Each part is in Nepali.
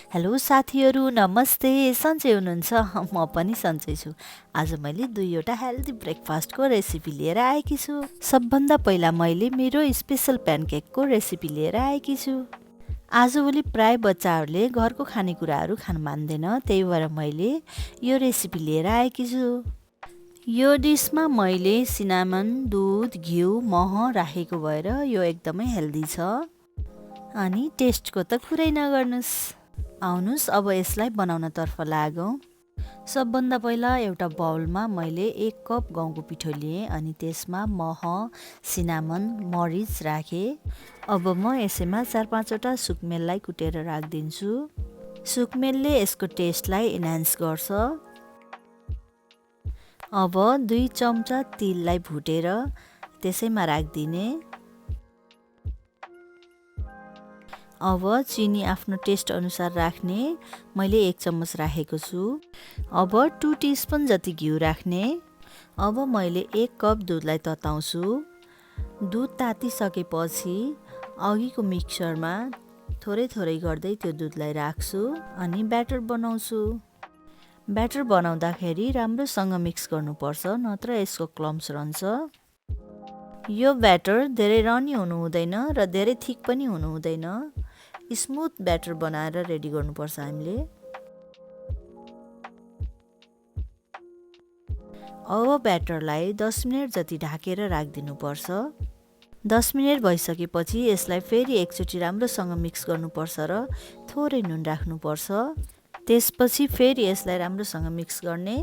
हेलो साथीहरू, नमस्ते। सन्चै हुनुहुन्छ? म पनि सन्चै छु। आज मैले दुईवटा हेल्दी ब्रेकफास्टको रेसिपी लिएर आएकी छु। सबभन्दा पहिला मैले मेरो स्पेसल प्यानकेकको रेसिपी लिएर आएकी छु। आजभोलि प्राय बच्चाहरूले घरको खानेकुराहरू खान मान्दैन, त्यही भएर मैले यो रेसिपी लिएर आएकी छु। यो डिसमा मैले सिनामन, दुध, घिउ, मह राखेको भएर यो एकदमै हेल्दी छ। अनि टेस्टको त कुरै नगर्नुस्। आउनुस् अब यसलाई बनाउनतर्फ लागौँ। सबभन्दा पहिला एउटा बाउलमा मैले 1 कप गहुँको पिठो लिएँ अनि त्यसमा मह, सिनामन, मरिच राखेँ। अब म यसैमा 4-5वटा सुकमेललाई कुटेर राखिदिन्छु। सुकमेलले यसको टेस्टलाई एनहान्स गर्छ। अब 2 चम्चा तिललाई भुटेर त्यसैमा राखिदिने। अब चिनी आफ्नो टेस्ट अनुसार राख्ने। मैले 1 चम्मच राखेको छु। अब 2 टिस्पुन जति घिउ राख्ने। अब मैले 1 कप दुधलाई तताउँछु। दुध तातिसकेपछि अघिको मिक्सरमा थोरै थोरै गर्दै त्यो दुधलाई राख्छु अनि ब्याटर बनाउँछु। ब्याटर बनाउँदाखेरि राम्रोसँग मिक्स गर्नुपर्छ, नत्र यसको क्लम्स रहन्छ। यो ब्याटर धेरै रनी हुनु हुँदैन र धेरै थिक पनि हुनु हुँदैन। स्मुथ ब्याटर बनाएर रेडी गर्नुपर्छ हामीले। अब ब्याटरलाई 10 मिनट जति ढाकेर राखिदिनुपर्छ। 10 मिनट भइसकेपछि यसलाई फेरि एकचोटि राम्रोसँग मिक्स गर्नुपर्छ र थोरै नुन राख्नुपर्छ। त्यसपछि फेरि यसलाई राम्रोसँग मिक्स गर्ने।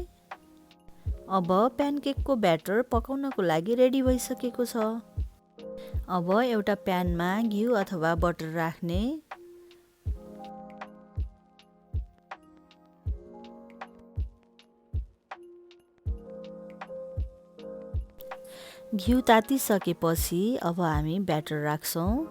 अब प्यानकेकको ब्याटर पकाउनको लागि रेडी भइसकेको छ। अब एउटा प्यानमा घिउ अथवा बटर राख्ने। घिउ तातिसकेपछि अब हामी ब्याटर राख्छौँ।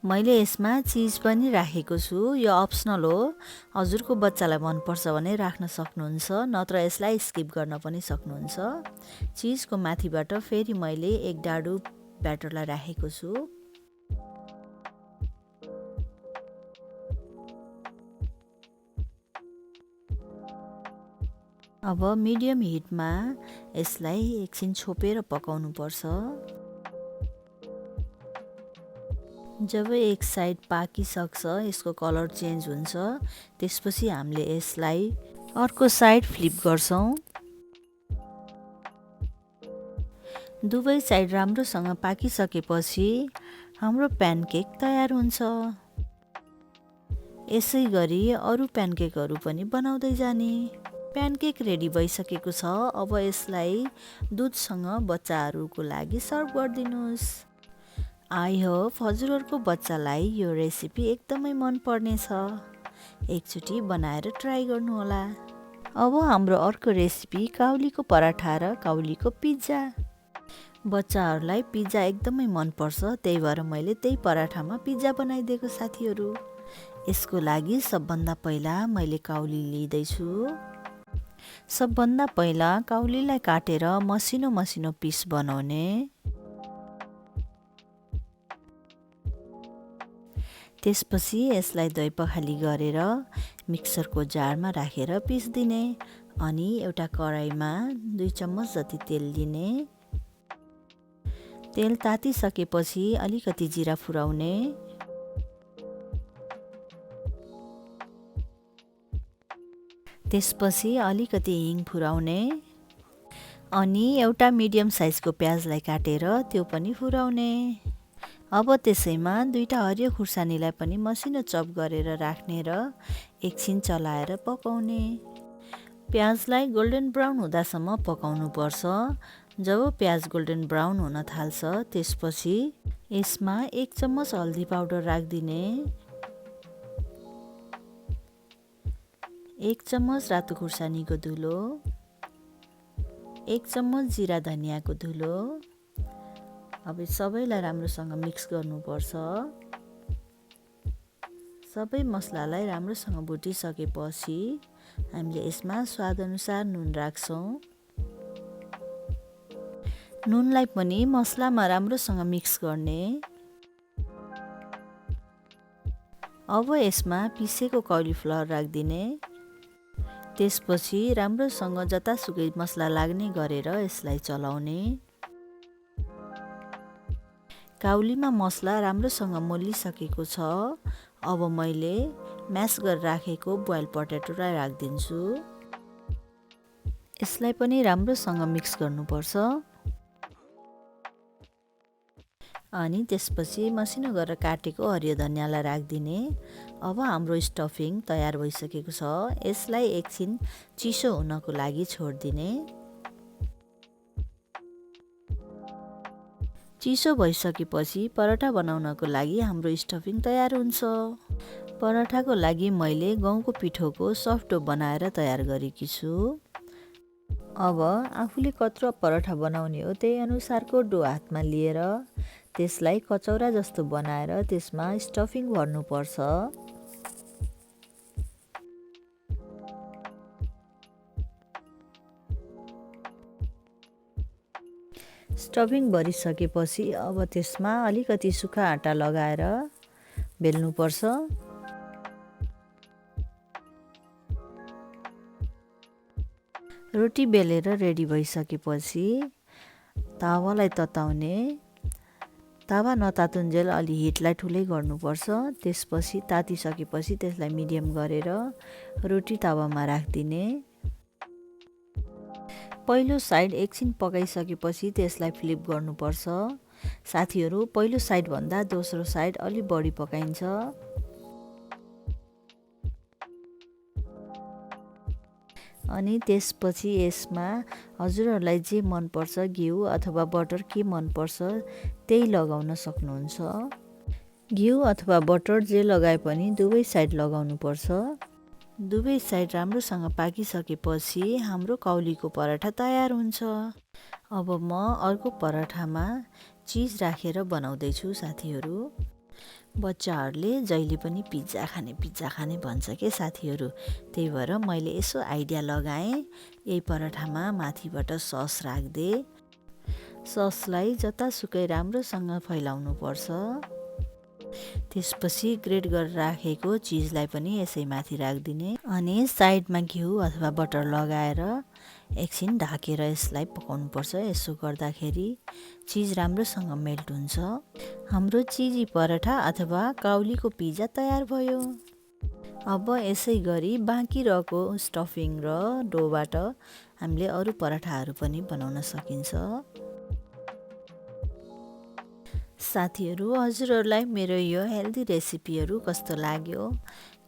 मैले यसमा चिज पनि राखेको छु। यो अप्सनल हो। हजुरको बच्चालाई मनपर्छ भने राख्न सक्नुहुन्छ, नत्र यसलाई स्किप गर्न पनि सक्नुहुन्छ। चिजको माथिबाट फेरि मैले 1 डाडु ब्याटरलाई राखेको छु। अब मिडियम हिटमा यसलाई एकछिन छोपेर पकाउनुपर्छ। जब एक साइड पाकिसक्छ, यसको कलर चेन्ज हुन्छ, त्यसपछि हामीले यसलाई अर्को साइड फ्लिप गर्छौँ। दुवै साइड राम्रोसँग पाकिसकेपछि हाम्रो प्यानकेक तयार हुन्छ। यसै गरी अरू प्यानकेकहरू पनि बनाउँदै जाने। प्यानकेक रेडी भइसकेको छ। अब यसलाई दुधसँग बच्चाहरूको लागि सर्भ गरिदिनुहोस्। आई होप हजुरहरूको बच्चालाई यो रेसिपी एकदमै मन पर्नेछ। एकचोटि बनाएर ट्राई गर्नुहोला। अब हाम्रो अर्को रेसिपी काउलीको पराठा र काउलीको पिज्जा। बच्चाहरूलाई पिज्जा एकदमै मनपर्छ, त्यही भएर मैले त्यही पराठामा पिज्जा बनाइदिएको साथीहरू। यसको लागि सबभन्दा पहिला मैले काउली लिँदैछु। सबभन्दा पहिला काउलीलाई काटेर मसिनो मसिनो पिस बनाउने। त्यसपछि यसलाई दही पखाली गरेर मिक्सरको जारमा राखेर पिस्दिने। अनि एउटा कराईमा 2 चम्मच जति तेल लिने। तेल तातिसकेपछि अलिकति जिरा फुराउने। त्यसपछि अलिकति हिङ फुराउने अनि एउटा मिडियम साइजको प्याजलाई काटेर त्यो पनि फुराउने। अब त्यसैमा 2टा हरियो खुर्सानीलाई पनि मसिनो चप गरेर राख्ने र एकछिन चलाएर पकाउने। प्याजलाई गोल्डन ब्राउन हुँदासम्म पकाउनुपर्छ। जब प्याज गोल्डन ब्राउन हुन थाल्छ, त्यसपछि यसमा 1 चम्मच हल्दी पाउडर राखिदिने। 1 चम्मच रातो खुर्सानीको धुलो, 1 चम्मच जिरा धनियाँको धुलो। अब सबैलाई राम्रोसँग मिक्स गर्नुपर्छ। सबै मसलालाई राम्रोसँग भुटिसकेपछि हामीले यसमा स्वादअनुसार नुन राख्छौँ। नुनलाई पनि मसलामा राम्रोसँग मिक्स गर्ने। अब यसमा पिसेको कलिफ्लावर राखिदिने। त्यसपछि राम्रोसँग जतासुकै मसला लाग्ने गरेर यसलाई चलाउने। काउलीमा मसला राम्रोसँग मोलिसकेको छ। अब मैले म्यास गरेर राखेको बोइल पटेटोलाई राखिदिन्छु। यसलाई पनि राम्रोसँग मिक्स गर्नुपर्छ। अनि त्यसपछि मसिनो गरेर काटेको हरियो धनियाँलाई राखिदिने। अब हाम्रो स्टफिङ तयार भइसकेको छ। यसलाई एकछिन चिसो हुनको लागि छोडिदिने। चिसो भइसकेपछि पराठा बनाउनको लागि हाम्रो स्टफिङ तयार हुन्छ। पराठाको लागि मैले गहुँको पिठोको सफ्ट डो बनाएर तयार गरेकी छु। अब आफूले कत्रो पराठा बनाउने हो त्यही अनुसारको डो हातमा लिएर त्यसलाई कचौरा जस्तो बनाएर त्यसमा स्टफिङ भर्नुपर्छ। स्टफिङ भरिसकेपछि अब त्यसमा अलिकति सुक्खा आँटा लगाएर बेल्नुपर्छ। रोटी बेलेर रेडी भइसकेपछि तावालाई तताउने। तावा नतातुन्जेल अलि हिटलाई ठुलै गर्नुपर्छ। त्यसपछि तातिसकेपछि त्यसलाई मिडियम गरेर रोटी तावामा राखिदिने। पहिलो साइड एकछिन पकाइसकेपछि त्यसलाई फ्लिप गर्नुपर्छ। साथीहरू, पहिलो साइडभन्दा दोस्रो साइड अलि बढी पकाइन्छ। अनि त्यसपछि यसमा हजुरहरूलाई जे मनपर्छ, घिउ अथवा बटर के मनपर्छ त्यही लगाउन सक्नुहुन्छ। घिउ अथवा बटर जे लगाए पनि दुवै साइड लगाउनुपर्छ। दुवै साइड राम्रोसँग पाकिसकेपछि हाम्रो काउलीको पराठा तयार हुन्छ। अब म अर्को पराठामा चिज राखेर बनाउँदैछु साथीहरू। बच्चाहरूले जहिले पनि पिज्जा खाने भन्छ के साथीहरू। त्यही भएर मैले यसो आइडिया लगाएँ। यही पराठामा माथिबाट सस राखिदिएँ। ससलाई जतासुकै राम्रोसँग फैलाउनुपर्छ। त्यसपछि ग्रेट गरेर राखेको चिजलाई पनि यसै माथि राखिदिने। अनि साइडमा घिउ अथवा बटर लगाएर एकछिन ढाकेर यसलाई पकाउनुपर्छ। यसो गर्दाखेरि चिज राम्रोसँग मेल्ट हुन्छ। हाम्रो चिजी पराठा अथवा काउलीको पिज्जा तयार भयो। अब यसै गरी बाँकी रहेको स्टफिङ र डोबाट हामीले अरू पराठाहरू पनि बनाउन सकिन्छ। साथीहरू, हजुरहरूलाई मेरो यो हेल्दी रेसिपीहरू कस्तो लाग्यो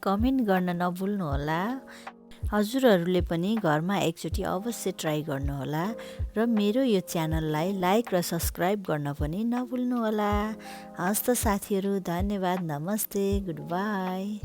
कमेन्ट गर्न नभुल्नुहोला। हजुरहरूले पनि घरमा एकचोटि अवश्य ट्राई गर्नुहोला र मेरो यो च्यानललाई लाइक र सब्सक्राइब गर्न पनि नभुल्नुहोला। हस्त साथीहरू, धन्यवाद, नमस्ते, गुड बाई।